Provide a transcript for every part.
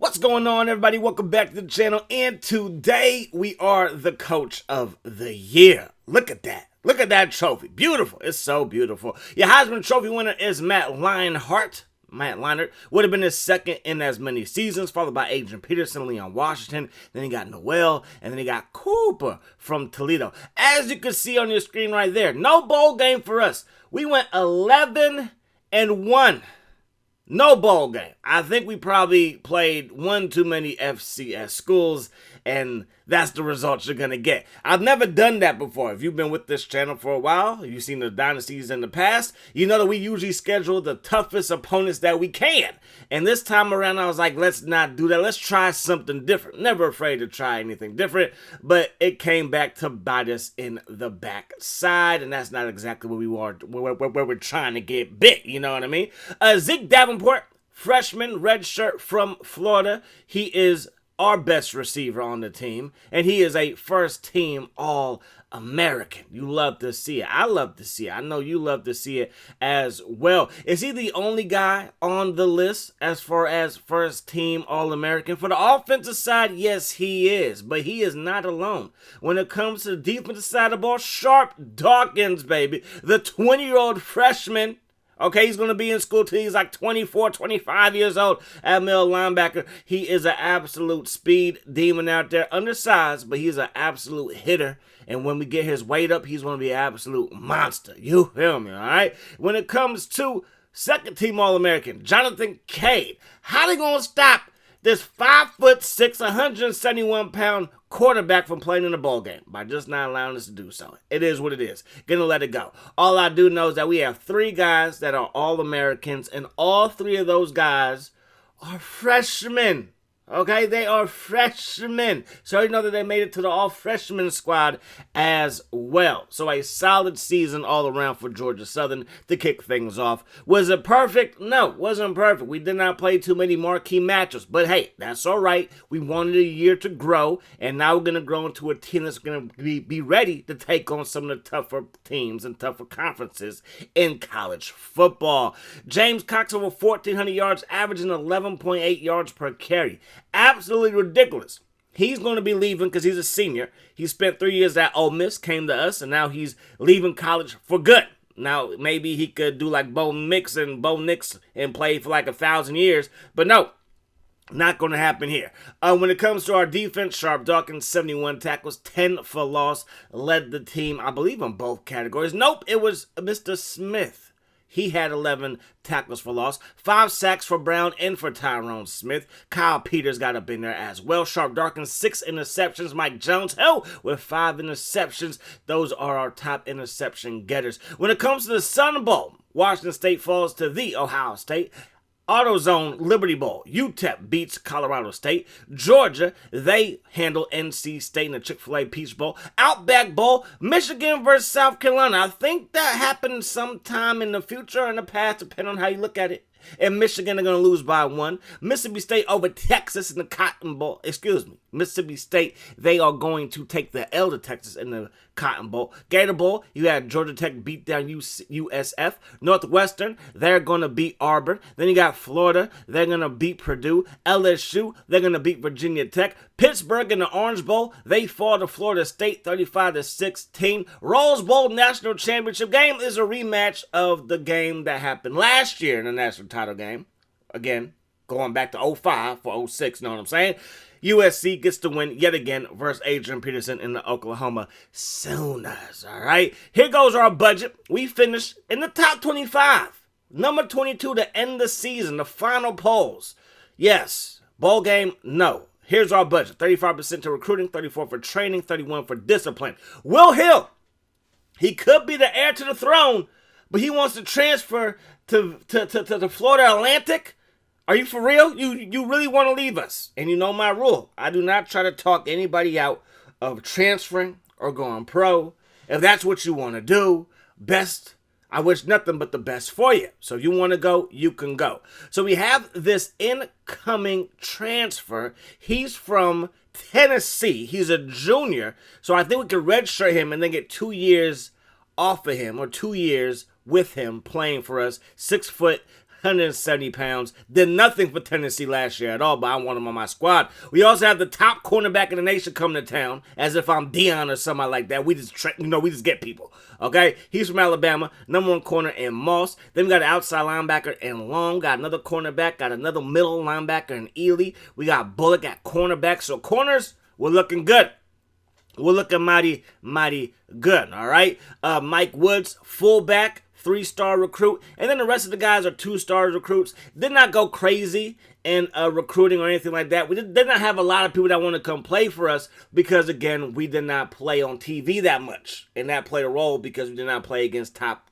What's going on, everybody? Welcome back to the channel. And today we are the coach of the year. Look at that. Look at that trophy. Beautiful. It's so beautiful. Your Heisman Trophy winner is Matt Leinart. Matt Leinart would have been his second in as many seasons, followed by Adrian Peterson, Leon Washington. Then he got Noel, and then he got Cooper from Toledo. As you can see on your screen right there, no bowl game for us. We went 11-1. No bowl game. I think we probably played one too many FCS schools, and that's the results you're going to get. I've never done that before. If you've been with this channel for a while, you've seen the dynasties in the past, you know that we usually schedule the toughest opponents that we can. And this time around, I was like, let's not do that. Let's try something different. Never afraid to try anything different, but it came back to bite us in the backside, and that's not exactly what we want, where we're trying to get big, you know what I mean? Zeke Davenport, freshman, redshirt from Florida. He is our best receiver on the team, and he is a first-team All-American. You love to see it. I love to see it. I know you love to see it as well. Is he the only guy on the list as far as first-team All-American? For the offensive side, yes, he is, but he is not alone. When it comes to the defensive side of the ball, Sharp Dawkins, baby, the 20-year-old freshman. Okay, he's going to be in school till he's like 24, 25 years old at middle linebacker. He is an absolute speed demon out there. Undersized, but he's an absolute hitter. And when we get his weight up, he's going to be an absolute monster. You feel me, all right? When it comes to second-team All-American, Jonathan Cade, how they going to stop this 5'6", 171-pound quarterback from playing in a bowl game? By just not allowing us to do so. It is what it is. Gonna let it go. All I do know is that we have three guys that are All-Americans, and all three of those guys are freshmen. Okay, they are freshmen. So you know that they made it to the all-freshman squad as well. So a solid season all around for Georgia Southern to kick things off. Was it perfect? No, wasn't perfect. We did not play too many marquee matches. But hey, that's all right. We wanted a year to grow, and now we're going to grow into a team that's going to be ready to take on some of the tougher teams and tougher conferences in college football. James Cox over 1,400 yards, averaging 11.8 yards per carry. Absolutely ridiculous. He's going to be leaving because he's a senior. He spent 3 years at Ole Miss, came to us, and now he's leaving college for good. Now, maybe he could do like Bo Nix and play for like 1,000 years, but no. Not going to happen here. When it comes to our defense, Sharp Dawkins, 71 tackles, 10 for loss, led the team, I believe, in both categories. Nope, it was Mr. Smith. He had 11 tackles for loss, 5 sacks for Brown and for Tyrone Smith. Kyle Peters got up in there as well. Sharp Dawkins, 6 interceptions. Mike Jones, with 5 interceptions. Those are our top interception getters. When it comes to the Sun Bowl, Washington State falls to the Ohio State. AutoZone Liberty Bowl, UTEP beats Colorado State. Georgia, they handle NC State in the Chick-fil-A Peach Bowl. Outback Bowl, Michigan versus South Carolina. I think that happened sometime in the future or in the past, depending on how you look at it. And Michigan are going to lose by 1. Mississippi State over Texas in the Cotton Bowl. Mississippi State, they are going to take the L to Texas in the Cotton Bowl. Gator Bowl, you had Georgia Tech beat down USF. Northwestern, they're going to beat Auburn. Then you got Florida, they're going to beat Purdue. LSU, they're going to beat Virginia Tech. Pittsburgh in the Orange Bowl, they fall to Florida State 35-16. Rose Bowl National Championship game is a rematch of the game that happened last year in the national title game. Again, going back to 05 for 06, know what I'm saying? USC gets to win yet again versus Adrian Peterson in the Oklahoma Sooners, all right? Here goes our budget. We finished in the top 25. Number 22 to end the season, the final polls. Yes. Bowl game, no. Here's our budget. 35% to recruiting, 34% for training, 31% for discipline. Will Hill, he could be the heir to the throne, but he wants to transfer to the Florida Atlantic. Are you for real? You really want to leave us? And you know my rule. I do not try to talk anybody out of transferring or going pro. If that's what you want to do, best. I wish nothing but the best for you. So if you want to go, you can go. So we have this incoming transfer. He's from Tennessee. He's a junior. So I think we can redshirt him and then get 2 years off of him, or 2 years with him playing for us. 6 foot, 170 pounds. Did nothing for Tennessee last year at all, but I want him on my squad. We also have the top cornerback in the nation coming to town, as if I'm Deion or somebody like that. We just get people. Okay? He's from Alabama, number 1 corner in Moss. Then we got an outside linebacker in Long. Got another cornerback. Got another middle linebacker in Ely. We got Bullock at cornerback. So corners, we're looking good. We're looking mighty, mighty good, all right? Mike Woods, fullback, 3-star recruit. And then the rest of the guys are 2-star recruits. Did not go crazy in recruiting or anything like that. We did not have a lot of people that want to come play for us because, again, we did not play on TV that much. And that played a role because we did not play against top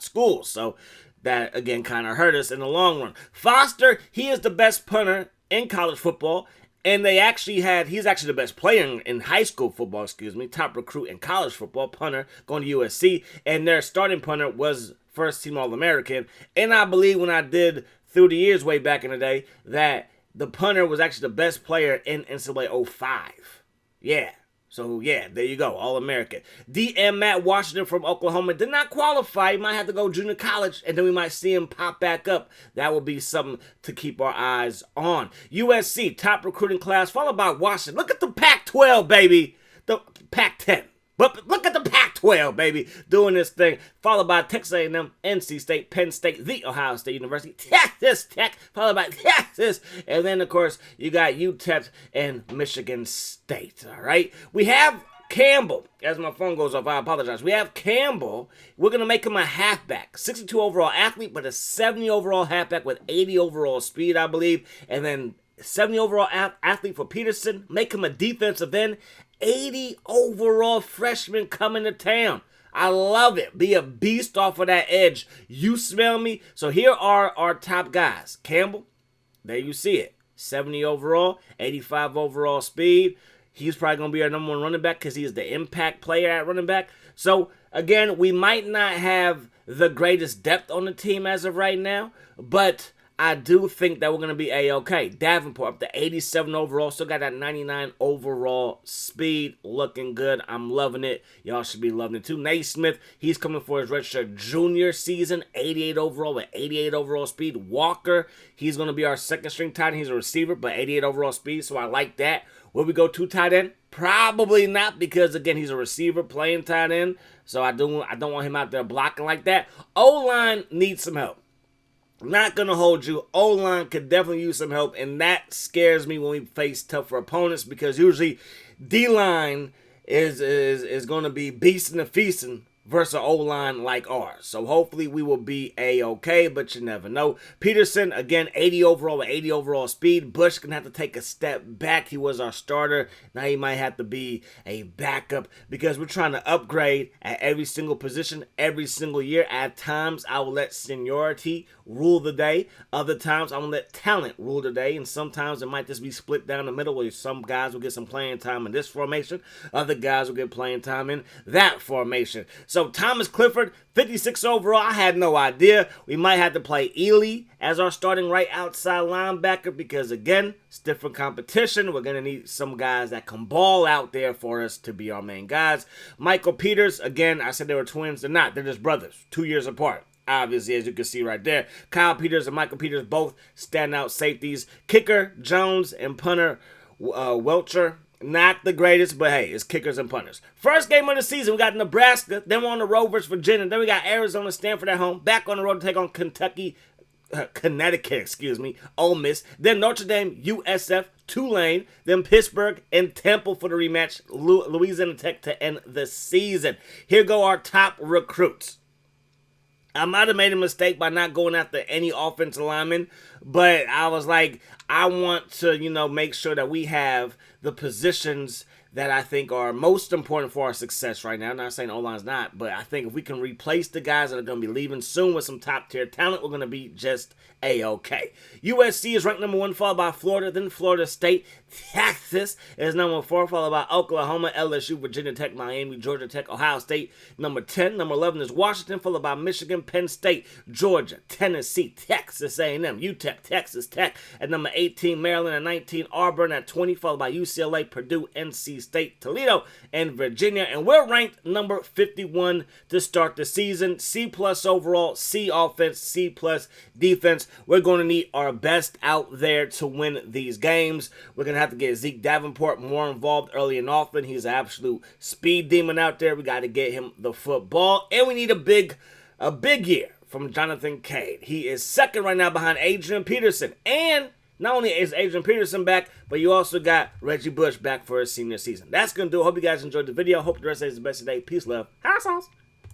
schools. So that, again, kind of hurt us in the long run. Foster, he is the best punter in college football. And he's actually the best player in high school football, top recruit in college football, punter, going to USC. And their starting punter was first-team All-American. And I believe when I did through the years way back in the day that the punter was actually the best player in NCAA 05. Yeah. So, yeah, there you go, All-American. DM Matt Washington from Oklahoma did not qualify. He might have to go junior college, and then we might see him pop back up. That will be something to keep our eyes on. USC, top recruiting class, followed by Washington. Look at the Pac-12, baby. The Pac-10. But look at the Pac-12, baby, doing this thing. Followed by Texas A&M, NC State, Penn State, The Ohio State University, Texas Tech, followed by Texas. And then, of course, you got UTEP and Michigan State, all right? We have Campbell. As my phone goes off, I apologize. We have Campbell. We're going to make him a halfback. 62 overall athlete, but a 70 overall halfback with 80 overall speed, I believe. And then 70 overall athlete for Peterson. Make him a defensive end. 80 overall freshman coming to town. I love it. Be a beast off of that edge. You smell me? So here are our top guys. Campbell, there you see it. 70 overall, 85 overall speed. He's probably going to be our number 1 running back because he is the impact player at running back. So, again, we might not have the greatest depth on the team as of right now, but I do think that we're going to be A-okay. Davenport up to 87 overall. Still got that 99 overall speed. Looking good. I'm loving it. Y'all should be loving it too. Naismith, he's coming for his redshirt junior season. 88 overall with 88 overall speed. Walker, he's going to be our second string tight end. He's a receiver, but 88 overall speed, so I like that. Will we go 2 tight end? Probably not because, again, he's a receiver playing tight end. So I don't want him out there blocking like that. O-line needs some help. Not going to hold you. O-line could definitely use some help, and that scares me when we face tougher opponents because usually D-line is going to be beasting and feasting versus an O-line like ours. So hopefully we will be A-okay, but you never know. Peterson, again, 80 overall with 80 overall speed. Bush going to have to take a step back. He was our starter. Now he might have to be a backup because we're trying to upgrade at every single position, every single year. At times, I will let seniority rule the day. Other times, I will let talent rule the day. And sometimes it might just be split down the middle where some guys will get some playing time in this formation. Other guys will get playing time in that formation. So Thomas Clifford, 56 overall. I had no idea. We might have to play Ely as our starting right outside linebacker because, again, it's different competition. We're going to need some guys that can ball out there for us to be our main guys. Michael Peters, again, I said they were twins. They're not. They're just brothers, 2 years apart. Obviously, as you can see right there. Kyle Peters and Michael Peters, both standout safeties. Kicker, Jones, and punter, Welcher. Not the greatest, but hey, it's kickers and punters. First game of the season, we got Nebraska. Then we're on the road versus Virginia. Then we got Arizona, Stanford at home. Back on the road to take on Connecticut, Ole Miss. Then Notre Dame, USF, Tulane. Then Pittsburgh and Temple for the rematch. Louisiana Tech to end the season. Here go our top recruits. I might have made a mistake by not going after any offensive linemen, but I was like, I want to, make sure that we have the positions that I think are most important for our success right now. I'm not saying O-line's not, but I think if we can replace the guys that are going to be leaving soon with some top-tier talent, we're going to be just A-okay. USC is ranked number 1, followed by Florida, then Florida State. Texas is number 4, followed by Oklahoma, LSU, Virginia Tech, Miami, Georgia Tech, Ohio State. Number 10, number 11 is Washington, followed by Michigan, Penn State, Georgia, Tennessee, Texas A&M, UTEP, Texas Tech. At number 18, Maryland. At 19, Auburn. At 20, followed by UCLA, Purdue, NC State, Toledo, and Virginia. And we're ranked number 51 to start the season. C+ overall, C offense, C+ defense. We're going to need our best out there to win these games. We're going to have to get Zeke Davenport more involved early and often. He's an absolute speed demon out there. We got to get him the football. And we need a big year from Jonathan Cade. He is second right now behind Adrian Peterson. And not only is Adrian Peterson back, but you also got Reggie Bush back for his senior season. That's going to do it. Hope you guys enjoyed the video. Hope the rest of the day is the best today. Peace, love. Hot sauce.